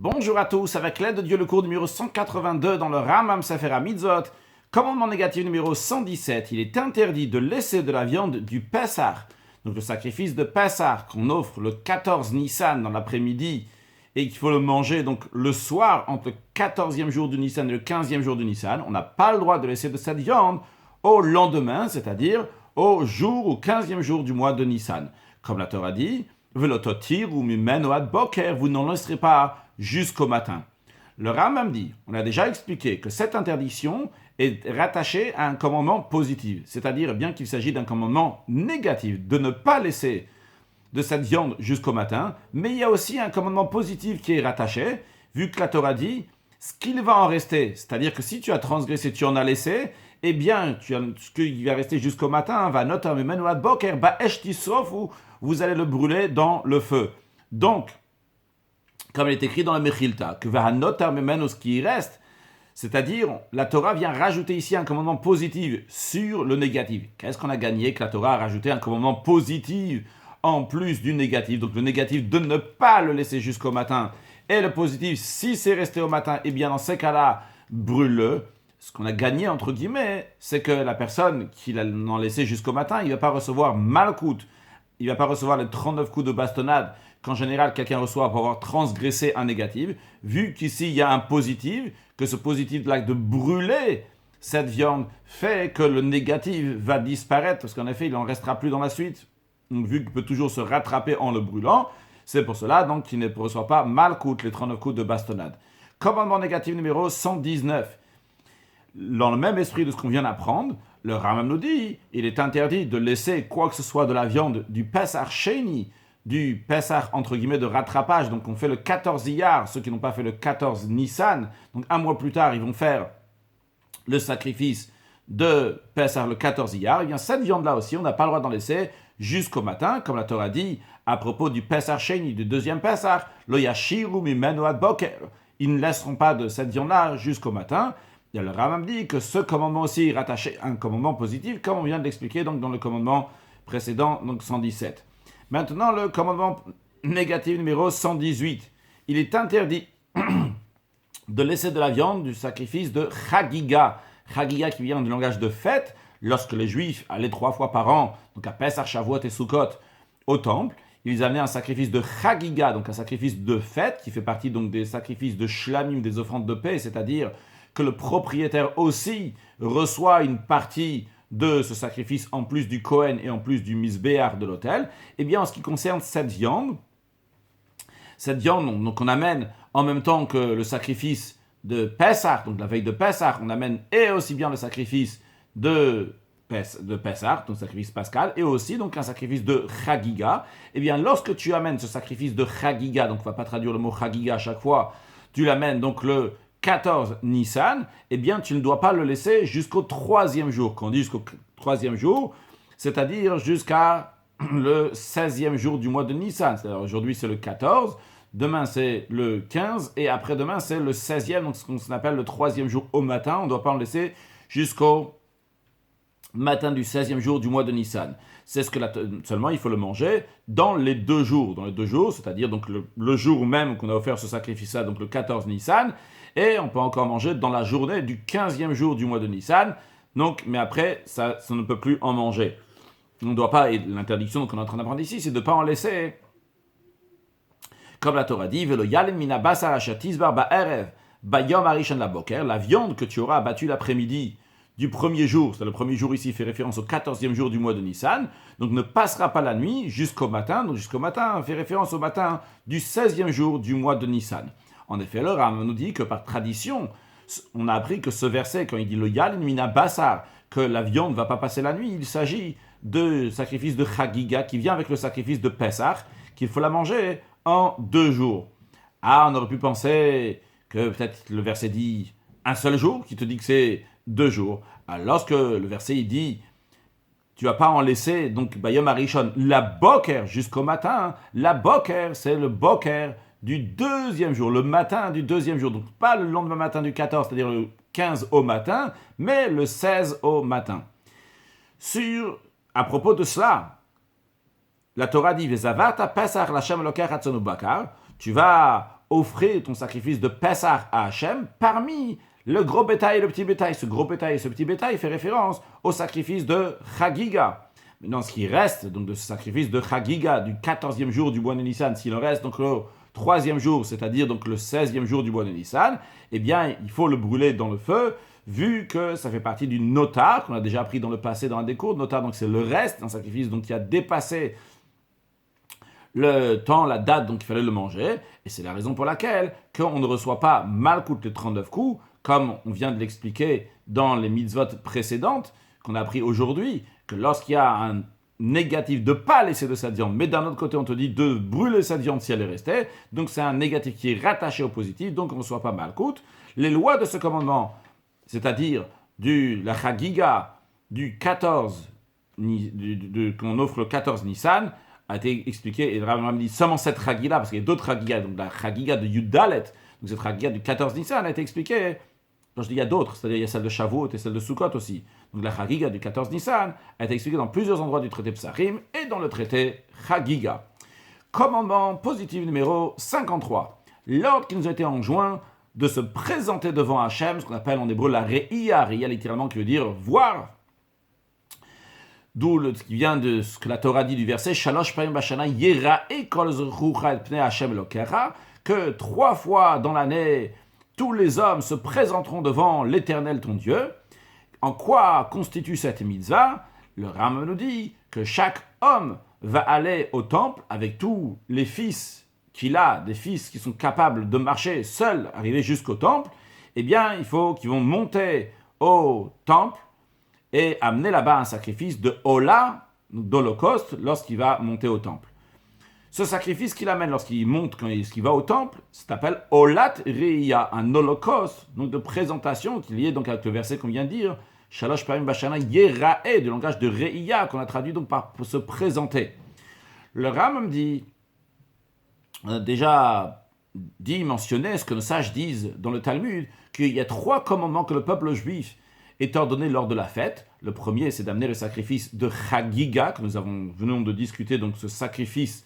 Bonjour à tous, avec l'aide de Dieu, le cours numéro 182 dans le Rambam Sefer HaMitzvot. Commandement négatif numéro 117, il est interdit de laisser de la viande du Pessah, donc le sacrifice de Pessah qu'on offre le 14 Nissan dans l'après-midi et qu'il faut le manger donc le soir entre le 14e jour du Nissan et le 15e jour du Nissan. On n'a pas le droit de laisser de cette viande au lendemain, c'est-à-dire au jour ou 15e jour du mois de Nissan. Comme la Torah dit, Velototir ou mimeno ad boker, vous n'en laisserez pas jusqu'au matin. Le Rambam dit, on a déjà expliqué que cette interdiction est rattachée à un commandement positif, c'est-à-dire bien qu'il s'agit d'un commandement négatif, de ne pas laisser de cette viande jusqu'au matin, mais il y a aussi un commandement positif qui est rattaché, vu que la Torah dit, ce qu'il va en rester, c'est-à-dire que si tu as transgressé, tu en as laissé, eh bien, ce qui va rester jusqu'au matin, va notamment mimeno ad boker, ba'esh tisrof, ou vous allez le brûler dans le feu. Donc, comme il est écrit dans le Mechilta, que va'hanotar memeno, ce qui reste, c'est-à-dire, la Torah vient rajouter ici un commandement positif sur le négatif. Qu'est-ce qu'on a gagné que la Torah a rajouté un commandement positif en plus du négatif? Donc le négatif de ne pas le laisser jusqu'au matin, et le positif, si c'est resté au matin, eh bien dans ces cas-là, brûle-le. Ce qu'on a gagné, entre guillemets, c'est que la personne qui l'a laissé jusqu'au matin, il ne va pas recevoir malcoute, il ne va pas recevoir les 39 coups de bastonnade qu'en général quelqu'un reçoit pour avoir transgressé un négatif, vu qu'ici il y a un positif, que ce positif de l'acte de brûler cette viande fait que le négatif va disparaître, parce qu'en effet il n'en restera plus dans la suite, donc, vu qu'il peut toujours se rattraper en le brûlant, c'est pour cela donc qu'il ne reçoit pas malcoute, les 39 coups de bastonnade. Commandement négatif numéro 119. Dans le même esprit de ce qu'on vient d'apprendre, le Rambam nous dit, il est interdit de laisser quoi que ce soit de la viande du Pesach Sheni, du Pesach entre guillemets de rattrapage, donc on fait le 14 Iyar, ceux qui n'ont pas fait le 14 Nissan, donc un mois plus tard ils vont faire le sacrifice de Pesach le 14 Iyar, et bien cette viande-là aussi, on n'a pas le droit d'en laisser jusqu'au matin, comme la Torah dit à propos du Pesach Sheni, du deuxième Pesach, lo yashiru mimeno ad boker, ils ne laisseront pas de cette viande-là jusqu'au matin. Et le Rambam dit que ce commandement aussi est rattaché à un commandement positif, comme on vient de l'expliquer donc dans le commandement précédent, donc 117. Maintenant, le commandement négatif numéro 118. Il est interdit de laisser de la viande du sacrifice de Chagiga. Chagiga qui vient du langage de fête, lorsque les Juifs allaient 3 fois par an, donc à Pesach, Shavuot et Sukkot, au temple, ils amenaient un sacrifice de Chagiga, donc un sacrifice de fête, qui fait partie donc des sacrifices de Shlamim, des offrandes de paix, c'est-à-dire que le propriétaire aussi reçoit une partie de ce sacrifice en plus du Kohen et en plus du Misbéach de l'autel. Eh bien, en ce qui concerne cette viande donc on amène en même temps que le sacrifice de Pessah, donc la veille de Pessah, on amène et aussi bien le sacrifice de Pessah, donc sacrifice pascal, et aussi donc un sacrifice de Chagiga. Eh bien, lorsque tu amènes ce sacrifice de Chagiga, donc on ne va pas traduire le mot Chagiga à chaque fois, tu l'amènes donc le 14 Nissan, eh bien, tu ne dois pas le laisser jusqu'au 3e jour. Quand on dit jusqu'au 3e jour, c'est-à-dire jusqu'à le 16e jour du mois de Nissan. C'est-à-dire aujourd'hui, c'est le 14, demain, c'est le 15, et après-demain, c'est le 16e, donc ce qu'on appelle le 3e jour au matin. On ne doit pas en laisser jusqu'au matin du 16e jour du mois de Nissan. C'est ce que seulement il faut le manger dans les 2 jours. Dans les 2 jours, c'est-à-dire donc le jour même qu'on a offert ce sacrifice-là, donc le 14 Nissan, et on peut encore manger dans la journée du 15e jour du mois de Nissan. Donc, mais après, ça ne peut plus en manger. On ne doit pas, et l'interdiction qu'on est en train d'apprendre ici, c'est de ne pas en laisser. Comme la Torah dit, Velo yalen mina basar asher tizbar ba'erev bayom harishon laboker, la viande que tu auras abattue l'après-midi du premier jour, c'est le premier jour ici, fait référence au 14e jour du mois de Nissan, donc ne passera pas la nuit jusqu'au matin, donc jusqu'au matin, fait référence au matin du 16e jour du mois de Nissan. En effet, le Rambam nous dit que par tradition, on a appris que ce verset, quand il dit le yal mina basar, que la viande ne va pas passer la nuit, il s'agit de sacrifice de Chagiga qui vient avec le sacrifice de Pessah, qu'il faut la manger en 2 jours. Ah, on aurait pu penser que peut-être le verset dit un seul jour, qui te dit que c'est 2 jours. Alors, lorsque le verset il dit tu vas pas en laisser, donc Bayom Harishon, la boker jusqu'au matin, la boker, c'est le boker du 2e jour, le matin du 2e jour, donc pas le lendemain matin du 14, c'est-à-dire le 15 au matin, mais le 16 au matin. À propos de cela, la Torah dit, tu vas offrir ton sacrifice de Pessah à Hachem parmi le gros bétail et le petit bétail. Ce gros bétail et ce petit bétail fait référence au sacrifice de Chagiga. Maintenant, ce qui reste donc de ce sacrifice de Chagiga du 14e jour du mois de Nissan, s'il en reste donc le 3e jour, c'est-à-dire donc le 16e jour du mois de Nissan, eh bien, il faut le brûler dans le feu, vu que ça fait partie du nota, qu'on a déjà appris dans le passé dans un des cours. Nota, donc c'est le reste d'un sacrifice donc, qui a dépassé le temps, la date, donc il fallait le manger. Et c'est la raison pour laquelle qu'on ne reçoit pas Malkout les 39 coups, comme on vient de l'expliquer dans les mitzvot précédentes, qu'on a appris aujourd'hui, que lorsqu'il y a un négatif de ne pas laisser de cette viande, mais d'un autre côté on te dit de brûler cette viande si elle est restée, donc c'est un négatif qui est rattaché au positif, donc on ne reçoit pas Malkout. Les lois de ce commandement, c'est-à-dire la Chagiga du 14, qu'on offre le 14 Nissan, a été expliqué, et le Rambam dit seulement cette Chagiga, parce qu'il y a d'autres Chagiga, donc la Chagiga de Yud-Dalet, donc cette Chagiga du 14 Nissan a été expliquée. Quand je dis il y a d'autres, c'est-à-dire il y a celle de Shavuot et celle de Sukkot aussi. Donc la Chagiga du 14 Nissan a été expliquée dans plusieurs endroits du traité Psachim et dans le traité Chagiga. Commandement positif numéro 53. L'ordre qui nous a été enjoint de se présenter devant Hachem, ce qu'on appelle en hébreu la Re'iyah, Re'iyah littéralement qui veut dire voir. D'où ce qui vient de ce que la Torah dit du verset Shalosh Payim Bashana Yerae Kol Zrucha Et Pnei Hachem Elokera, que 3 fois dans l'année tous les hommes se présenteront devant l'Éternel ton Dieu. En quoi constitue cette mitzvah? Le Rambam nous dit que chaque homme va aller au temple avec tous les fils qu'il a, des fils qui sont capables de marcher seuls, arriver jusqu'au temple. Eh bien, il faut qu'ils vont monter au temple et amener là-bas un sacrifice de Ola, d'Holocauste, lorsqu'il va monter au temple. Ce sacrifice qu'il amène lorsqu'il monte, quand il va au temple, s'appelle Olat Re'iyah, un holocauste, donc de présentation, qui est lié donc avec le verset qu'on vient de dire, Shalosh Pa'im Bashana Yerae, du langage de Re'iyah, qu'on a traduit donc par se présenter. Le Rambam dit, on a déjà mentionné ce que nos sages disent dans le Talmud, qu'il y a 3 commandements que le peuple juif est ordonné lors de la fête. Le premier, c'est d'amener le sacrifice de Chagiga, que nous venons de discuter, donc ce sacrifice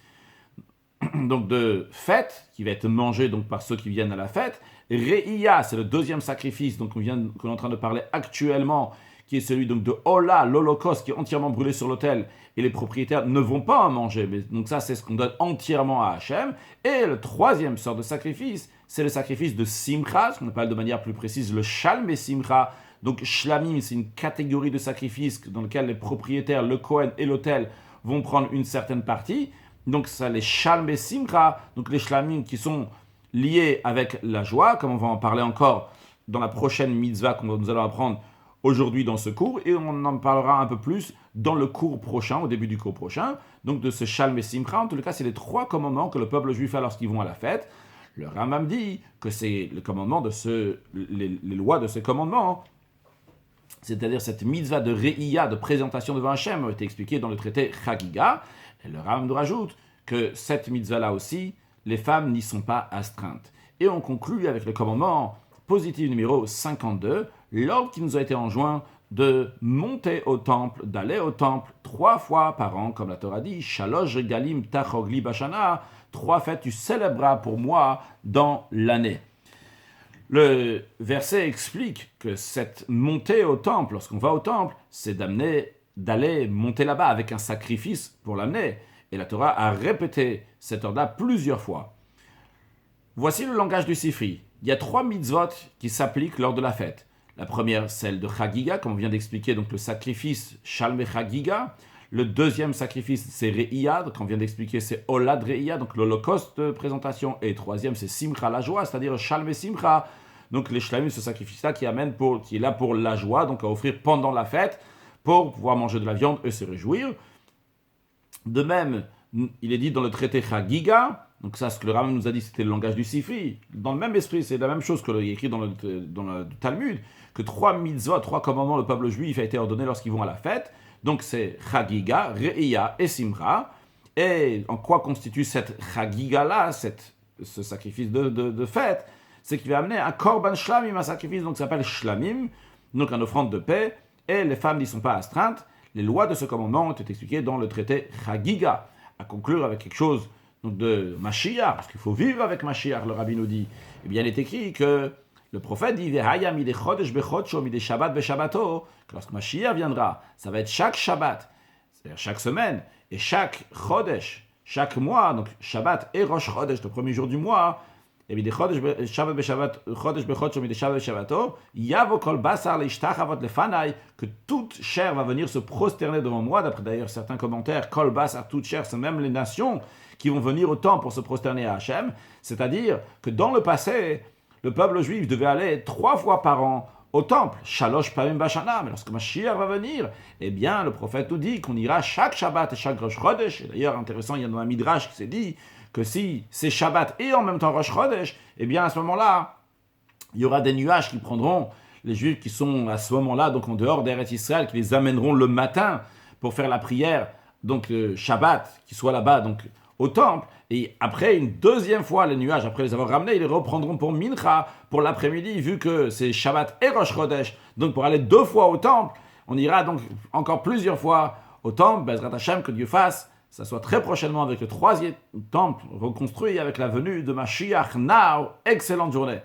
donc de fête, qui va être mangé donc par ceux qui viennent à la fête. Re'iyah, c'est le deuxième sacrifice donc qu'on est en train de parler actuellement, qui est celui donc de Ola, l'Holocauste, qui est entièrement brûlé sur l'autel, et les propriétaires ne vont pas en manger. Mais, donc ça, c'est ce qu'on donne entièrement à Hachem. Et le troisième sorte de sacrifice, c'est le sacrifice de Simcha, ce qu'on appelle de manière plus précise le Shalm et Simcha. Donc Shlamim, c'est une catégorie de sacrifices dans lequel les propriétaires, le Kohen et l'autel vont prendre une certaine partie. Donc ça, les Shalm et Simcha, donc les Shlamim qui sont liés avec la joie, comme on va en parler encore dans la prochaine mitzvah que nous allons apprendre aujourd'hui dans ce cours, et on en parlera un peu plus dans le cours prochain, au début du cours prochain, donc de ce Shalm et Simcha. En tout cas, c'est les 3 commandements que le peuple juif a lorsqu'ils vont à la fête. Le Rambam dit que c'est le commandement de les lois de ces commandements, c'est-à-dire cette mitzvah de Re'iyah, de présentation devant Hachem, a été expliquée dans le traité Chagiga. Et le Rambam nous rajoute que cette mitzvah-là aussi, les femmes n'y sont pas astreintes. Et on conclut avec le commandement positif numéro 52, l'ordre qui nous a été enjoint de monter au temple, d'aller au temple 3 fois par an, comme la Torah dit, Shalosh Regalim Tachogli Bashana, 3 fêtes tu célébreras pour moi dans l'année. Le verset explique que cette montée au temple, lorsqu'on va au temple, c'est d'aller monter là-bas avec un sacrifice pour l'amener. Et la Torah a répété cet ordre-là plusieurs fois. Voici le langage du Sifri. Il y a 3 mitzvot qui s'appliquent lors de la fête. La première, celle de Chagiga, comme on vient d'expliquer, donc le sacrifice Shalm et Chagiga. Le deuxième sacrifice, c'est Re'iyah, donc on vient d'expliquer, c'est Olad Re'iyah, donc l'holocauste de présentation. Et le troisième, c'est Simcha, la joie, c'est-à-dire Shalm et Simcha. Donc les Shlamim, ce sacrifice-là qui est là pour la joie, donc à offrir pendant la fête, pour pouvoir manger de la viande et se réjouir. De même, il est dit dans le traité Chagiga, donc ça, ce que le Rambam nous a dit, c'était le langage du Sifri. Dans le même esprit, c'est la même chose qu'il y a écrit dans le Talmud, que 3 mitzvot, 3 commandements, le peuple juif a été ordonné lorsqu'ils vont à la fête. Donc c'est Chagiga, Re'iyah et Simcha. Et en quoi constitue cette Chagiga-là, ce sacrifice de fête? C'est qu'il va amener un korban shlamim, un sacrifice donc, qui s'appelle shlamim, donc une offrande de paix, et les femmes n'y sont pas astreintes. Les lois de ce commandement ont été expliquées dans le traité Chagiga. À conclure avec quelque chose donc de Mashiach, parce qu'il faut vivre avec Mashiach, le rabbi nous dit, eh bien il est écrit que le prophète dit que lorsque Mashiach viendra, ça va être chaque Shabbat, c'est-à-dire chaque semaine, et chaque Chodesh, chaque mois, donc Shabbat et Rosh Chodesh, le premier jour du mois, et bien que toute chair va venir se prosterner devant moi, d'après d'ailleurs certains commentaires, Kol Basar, toute chair, c'est même les nations qui vont venir au temple pour se prosterner à Hachem, c'est-à-dire que dans le passé, le peuple juif devait aller 3 fois par an au temple, Shalosh Pamim Bashana, mais lorsque Mashiach va venir, eh bien, le prophète nous dit qu'on ira chaque Shabbat et chaque Rosh Chodesh. Et d'ailleurs, intéressant, il y a dans un Midrash qui s'est dit que si c'est Shabbat et en même temps Rosh Chodesh, eh bien, à ce moment-là, il y aura des nuages qui prendront les Juifs qui sont à ce moment-là, donc en dehors d'Eretz Israël, qui les amèneront le matin pour faire la prière, donc le Shabbat, qui soit là-bas, donc au temple, et après une deuxième fois les nuages, après les avoir ramenés, ils les reprendront pour Mincha, pour l'après-midi, vu que c'est Shabbat et Rosh Chodesh, donc pour aller 2 fois au temple, on ira donc encore plusieurs fois au temple, Bezrat Hashem, que Dieu fasse, ça soit très prochainement avec le 3e temple reconstruit avec la venue de Mashiach now, excellente journée.